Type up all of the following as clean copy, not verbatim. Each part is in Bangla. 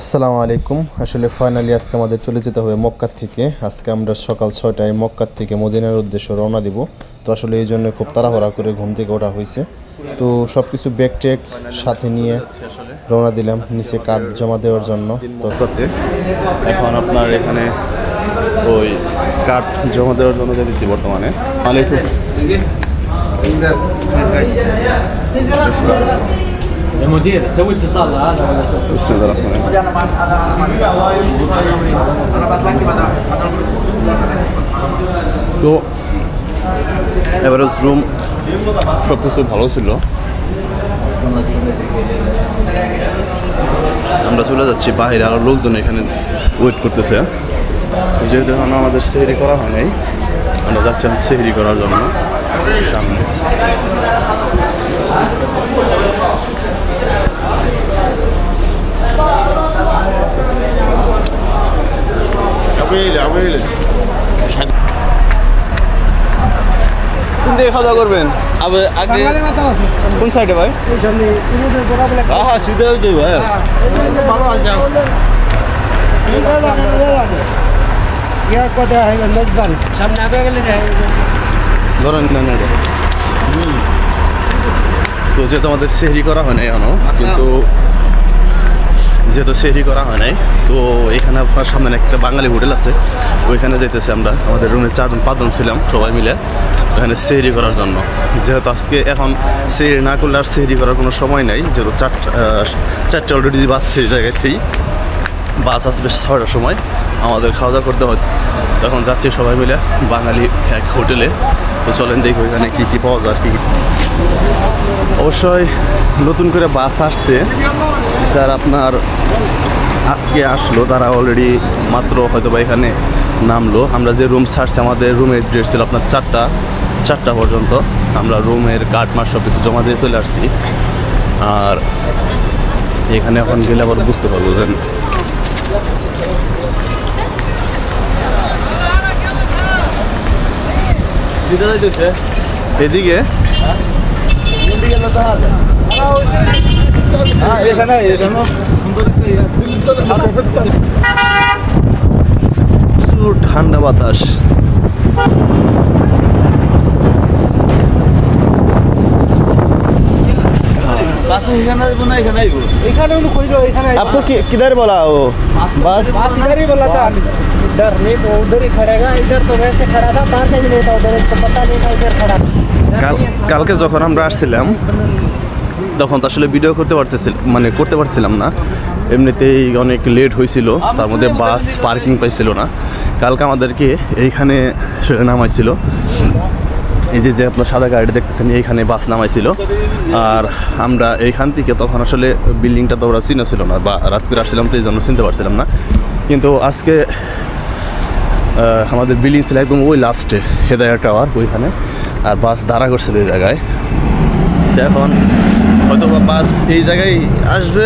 আসসালামু আলাইকুম। আসলে ফাইনালি আজকে আমাদের চলে যেতে হবে মক্কা থেকে। আজকে আমরা সকাল 6টায় মক্কা থেকে মদিনার উদ্দেশ্যে রওনা দিব। তো আসলে এই জন্য খুব তাড়াহুড়া করে ঘুম থেকে ওঠা হয়েছে। তো সব কিছু ব্যাগ ট্যাগ সাথে নিয়ে রওনা দিলাম নিচে কার্ড জমা দেওয়ার জন্য। তো এখন আপনার এখানে ওই কার্ড জমা দেওয়ার জন্য যাচ্ছি বর্তমানে। المدير سوي اتصال هذا ولا بسم الله الرحمن الرحيم। তো এভারেজ রুম সব কিছু ভালো ছিল। আমরা চলে যাচ্ছি বাইরে, আরো লোকজন এখানে ওয়েট করতেছে। যেহেতু এখন আমাদের সেহরি করা হয় নাই, আমরা যাচ্ছি সেহরি করার জন্য সামনে। কোন দিকে খাওয়া দাওয়া করবেন? আগে কোন সাইডে ভাই? হ্যাঁ সিধা হয়ে যাই ভাই। ধরেন না না। তো যেহেতু আমাদের সেহরি করা হয় নাই এখনো, কিন্তু যেহেতু সেহরি করা হয় নাই, তো এখানে আপনার সামনে একটা বাঙালি হোটেল আছে, ওইখানে যাইতেছে আমরা। আমাদের রুমে 4-5 জন ছিলাম সবাই মিলে ওখানে সেহরি করার জন্য। যেহেতু আজকে এখন সেহরি না করলে আর সেহরি করার কোনো সময় নাই, যেহেতু 4টা অলরেডি বাজছে এই জায়গাতেই। বাস আসবে 6টার সময়, আমাদের খাওয়া দাওয়া করতে হয়। তখন যাচ্ছি সবাই মিলে বাঙালি এক হোটেলে। তো চলেন দেখি ওইখানে কী কী পাওয়া যায় আর কি। অবশ্যই নতুন করে বাস আসছে, যারা আপনার আজকে আসলো তারা অলরেডি মাত্র হয়তো বা এখানে নামলো। আমরা যে রুম ছাড়ছি, আমাদের রুমের ডেট ছিল আপনার 4টা পর্যন্ত। আমরা রুমের কার্ড মার সব কিছু জমা দিয়ে চলে আসছি। আর এখানে এখন গেলে আবার বুঝতে পারবো যে এদিকে ঠান্ডা বাতাস। आपको किधर बोला वो बस? इधर ही बोला था, इधर नहीं तो उधर ही खड़ेगा। इधर तो वैसे खड़ा था, तार कहीं नहीं था उधर, इसको पता नहीं था इधर खड़ा। কালকে যখন আমরা আসছিলাম তখন তো আসলে ভিডিও করতে পারছিলাম না, এমনিতেই অনেক লেট হয়েছিল। তার মধ্যে বাস পার্কিং পাইছিল না। কালকে আমাদেরকে এইখানে নামাইছিল, এই যে আপনার সাদা গাড়িটা দেখতেছেন, এইখানে বাস নামাইছিল। আর আমরা এইখান থেকে তখন আসলে বিল্ডিংটা তো ওরা চিনা ছিল না, বা রাত করে আসছিলাম তো এই জন্য চিনতে পারছিলাম না। কিন্তু আজকে আমাদের বিল্ডিং ছিল একদম ওই লাস্টে, হেদায়া টাওয়ার ওইখানে। আর বাস দাঁড়া করছিল এই জায়গায়। এখন হয়তো বা বাস এই জায়গায় আসবে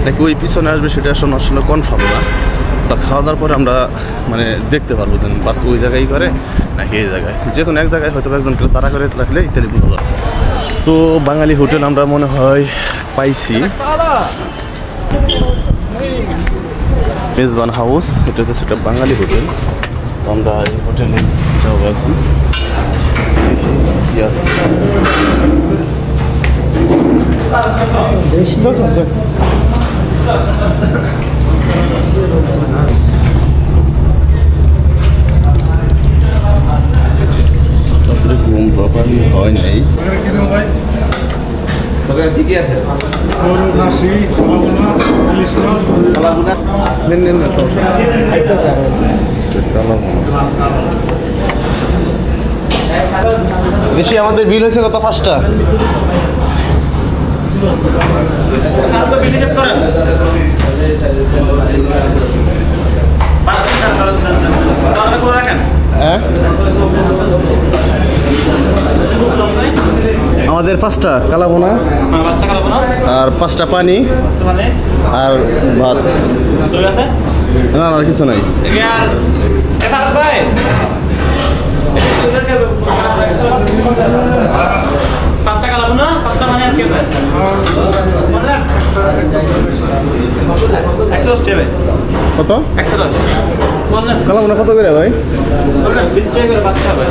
নাকি ওই পিছনে আসবে সেটা আসলে কনফার্ম না। তা খাওয়া দাওয়ার পরে আমরা দেখতে পারবো যে বাস ওই জায়গায় করে নাকি এই জায়গায়। যে কোনো এক জায়গায় হয়তো একজনকে তাড়া করে রাখলে ইত্যাদি বোঝা যাবে। তো বাঙালি হোটেল আমরা মনে হয় পাইছি, মেজবান হাউস। এটা হচ্ছে সেটা বাঙালি হোটেল। তো আমরা এই হোটেলে যাবো এখন। ইয়াস ঘুম প্রপারলি হয় নাই। ঠিকই আছে। বেশি আমাদের বিল হয়েছে কত? 5টা। হ্যাঁ আমাদের 5টা কালাভুনা আর 5টা পানি আর ভাত। না আর কিছু নাই। 110 টাকা কত 110 বললেন কালাভুনা কত করে ভাই? 20 টাকা করে বাচ্চা ভাই।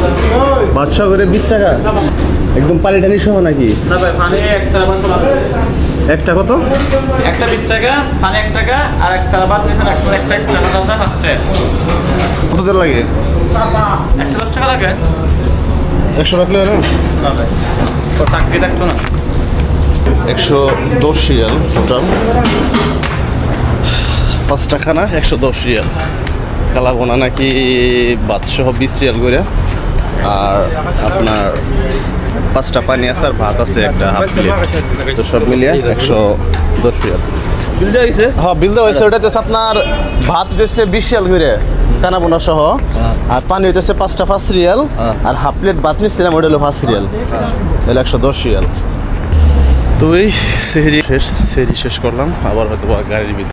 বাদশা করে 20 টাকা একদম পানি টানি সহ নাকি? না ভাই পানি একটা বাচ্চা লাগে। একটা কত? একটা 20 টাকা, পানি 1 টাকা আর একটা বাদ দিছেন একটা টাকা দাম ফার্স্টে। কত দেড় লাগে? 110 টাকা লাগে। 100 রাখলে না? না ভাই। তো চাকরি থাকতো না। 110 রিয়াল টোটাল 5 টাকা না 110 রিয়াল কালাভুনা নাকি বাদসহ 20 রিয়াল করে আর আপনার 5টা পানি আছে আর ভাত আছে একটা হাফ প্লেট তো সব মিলিয়ে 110 রিয়াল বিল দেওয়া হয়েছে? হ্যাঁ বিল দেওয়া হয়েছে ওটাতে আপনার ভাত হইতেছে 20 রিয়াল করে কানাভুনা সহ আর পানি হইতেছে 5টা 5 রিয়াল আর হাফ প্লেট ভাত নিচ্ছিলাম ওটা হলো 5 রিয়াল তাহলে 110 রিয়াল তো এই সেহরি শেষ করলাম আবার হয়তো গাড়ির ভিতরে